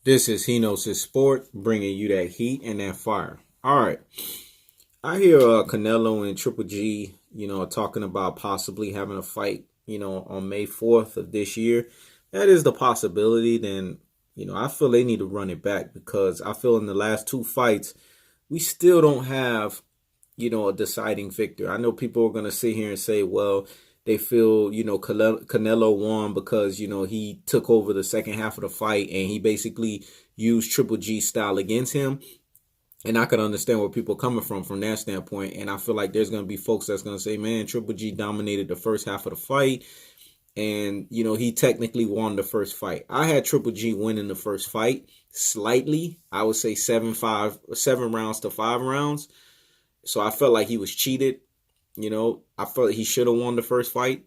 This is Hino's Sport, bringing you that heat and that fire. All right, I hear Canelo and Triple G, talking about possibly having a fight, on May 4th of this year. That is the possibility. Then, I feel they need to run it back because I feel in the last two fights we still don't have, a deciding victor. I know people are going to sit here and say, well, they feel, Canelo won because, he took over the second half of the fight and he basically used Triple G style against him. And I can understand where people are coming from that standpoint. And I feel like there's going to be folks that's going to say, man, Triple G dominated the first half of the fight. And, he technically won the first fight. I had Triple G winning the first fight slightly. I would say 7 rounds to 5 rounds. So I felt like he was cheated. I felt like he should have won the first fight.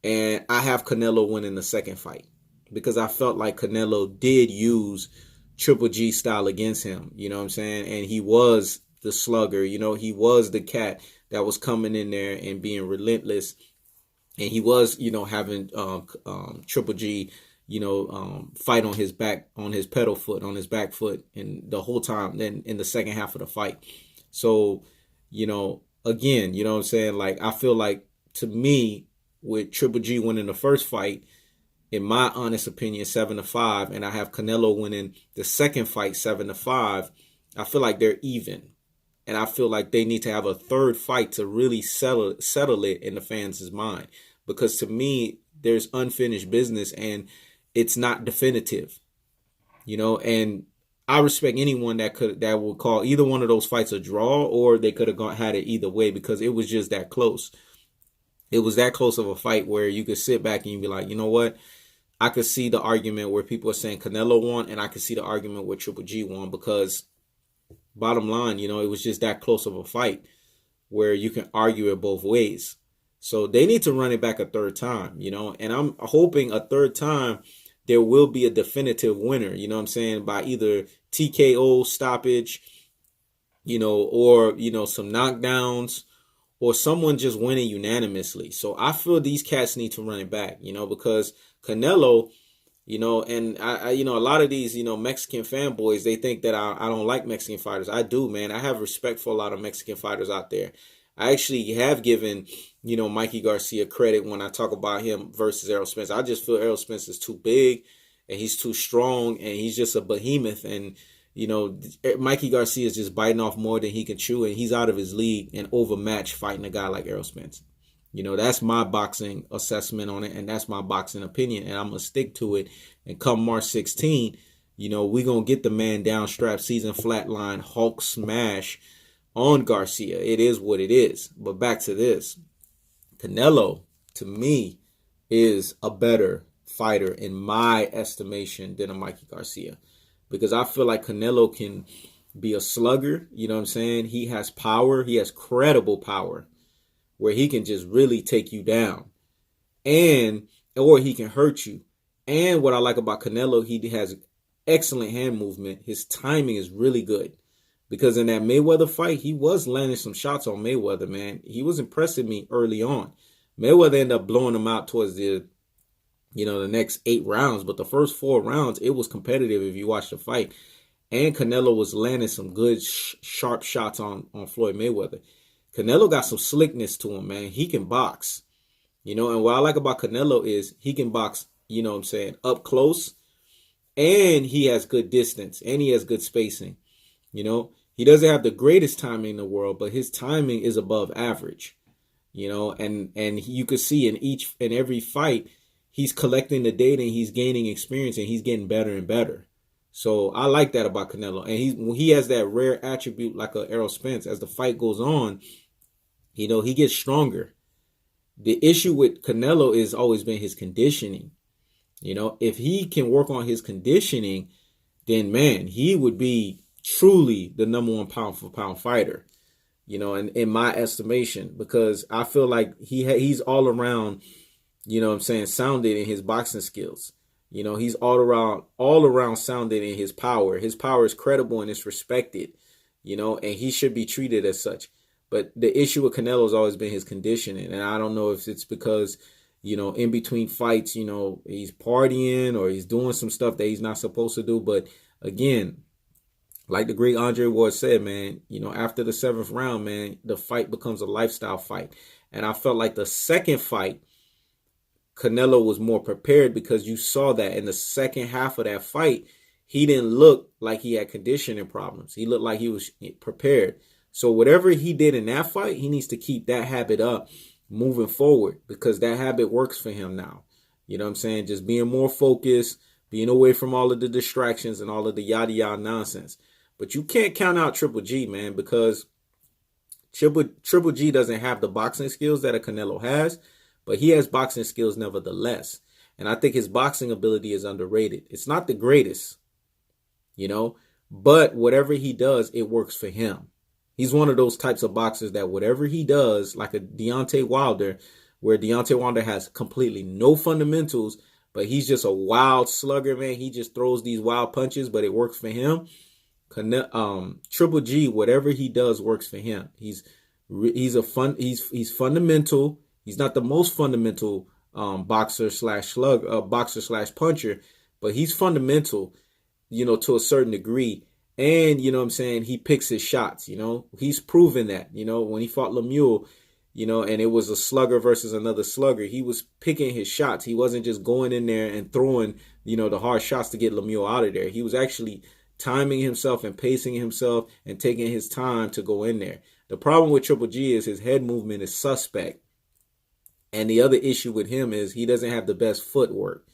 And I have Canelo winning the second fight because I felt like Canelo did use Triple G style against him. You know what I'm saying? And he was the slugger. He was the cat that was coming in there and being relentless. And he was, having Triple G, fight on his back, on his pedal foot, on his back foot, and the whole time. Then in the second half of the fight, so again, you know what I'm saying? Like I feel like to me, with Triple G winning the first fight, in my honest opinion, 7-5, and I have Canelo winning the second fight 7-5. I feel like they're even. And I feel like they need to have a third fight to really settle it in the fans' mind. Because to me, there's unfinished business and it's not definitive. And I respect anyone that would call either one of those fights a draw, or they could have had it either way because it was just that close. It was that close of a fight where you could sit back and you'd be like, you know what? I could see the argument where people are saying Canelo won, and I could see the argument where Triple G won because bottom line, it was just that close of a fight where you can argue it both ways. So they need to run it back a third time, and I'm hoping a third time there will be a definitive winner, you know what I'm saying, by either TKO stoppage, or, some knockdowns or someone just winning unanimously. So I feel these cats need to run it back, because Canelo, and I a lot of these, Mexican fanboys, they think that I don't like Mexican fighters. I do, man. I have respect for a lot of Mexican fighters out there. I actually have given, Mikey Garcia credit when I talk about him versus Errol Spence. I just feel Errol Spence is too big and he's too strong and he's just a behemoth. And, Mikey Garcia is just biting off more than he can chew, and he's out of his league and overmatched fighting a guy like Errol Spence. That's my boxing assessment on it, and that's my boxing opinion, and I'm going to stick to it. And come March 16, we're going to get the man down, strap, season flatline, Hulk smash on Garcia. It is what it is. But back to this. Canelo, to me, is a better fighter in my estimation than a Mikey Garcia. Because I feel like Canelo can be a slugger, you know what I'm saying? He has power. He has credible power where he can just really take you down, or he can hurt you. And what I like about Canelo, he has excellent hand movement. His timing is really good because in that Mayweather fight, he was landing some shots on Mayweather, man. He was impressing me early on. Mayweather ended up blowing him out towards the next 8 rounds, but the first 4 rounds, it was competitive if you watch the fight. And Canelo was landing some good, sharp shots on Floyd Mayweather. Canelo got some slickness to him, man. He can box, and what I like about Canelo is he can box, up close, and he has good distance, and he has good spacing. He doesn't have the greatest timing in the world, but his timing is above average, and you could see in every fight, he's collecting the data and he's gaining experience and he's getting better and better. So I like that about Canelo. And he has that rare attribute like a Errol Spence. As the fight goes on, he gets stronger. The issue with Canelo has always been his conditioning. If he can work on his conditioning, then, man, he would be truly the number 1 pound for pound fighter, in my estimation, because I feel like he's all around, sounded in his boxing skills. He's all around sounded in his power. His power is credible and it's respected, and he should be treated as such. But the issue with Canelo has always been his conditioning. And I don't know if it's because, in between fights, he's partying or he's doing some stuff that he's not supposed to do. But again, like the great Andre Ward said, man, after the 7th round, man, the fight becomes a lifestyle fight. And I felt like the second fight, Canelo was more prepared, because you saw that in the second half of that fight, he didn't look like he had conditioning problems. He looked like he was prepared. So whatever he did in that fight, he needs to keep that habit up moving forward, because that habit works for him now. You know what I'm saying? Just being more focused, being away from all of the distractions and all of the yada yada nonsense. But you can't count out Triple G, man, because Triple G doesn't have the boxing skills that a Canelo has, but he has boxing skills nevertheless. And I think his boxing ability is underrated. It's not the greatest, but whatever he does, it works for him. He's one of those types of boxers that whatever he does, like a Deontay Wilder, where Deontay Wilder has completely no fundamentals, but he's just a wild slugger, man. He just throws these wild punches, but it works for him. Triple G, whatever he does works for him. He's fundamental. He's not the most fundamental boxer slash puncher, but he's fundamental, to a certain degree. And, he picks his shots, he's proven that, when he fought Lemieux, and it was a slugger versus another slugger, he was picking his shots. He wasn't just going in there and throwing, the hard shots to get Lemieux out of there. He was actually timing himself and pacing himself and taking his time to go in there. The problem with Triple G is his head movement is suspect. And the other issue with him is he doesn't have the best footwork.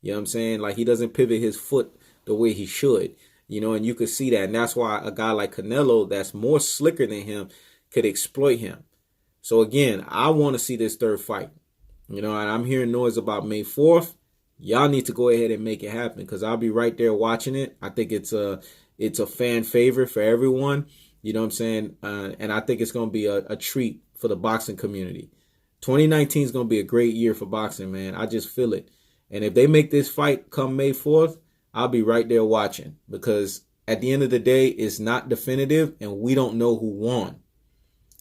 You know what I'm saying? Like, he doesn't pivot his foot the way he should, and you could see that. And that's why a guy like Canelo, that's more slicker than him, could exploit him. So again, I want to see this third fight, and I'm hearing noise about May 4th. Y'all need to go ahead and make it happen, because I'll be right there watching it. I think it's a fan favorite for everyone. You know what I'm saying? And I think it's going to be a treat for the boxing community. 2019 is going to be a great year for boxing, man. I just feel it. And if they make this fight come May 4th, I'll be right there watching, because at the end of the day, it's not definitive and we don't know who won.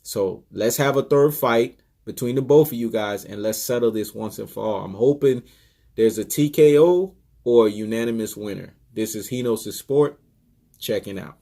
So let's have a third fight between the both of you guys, and let's settle this once and for all. I'm hoping there's a TKO or a unanimous winner. This is Henos' Sport, checking out.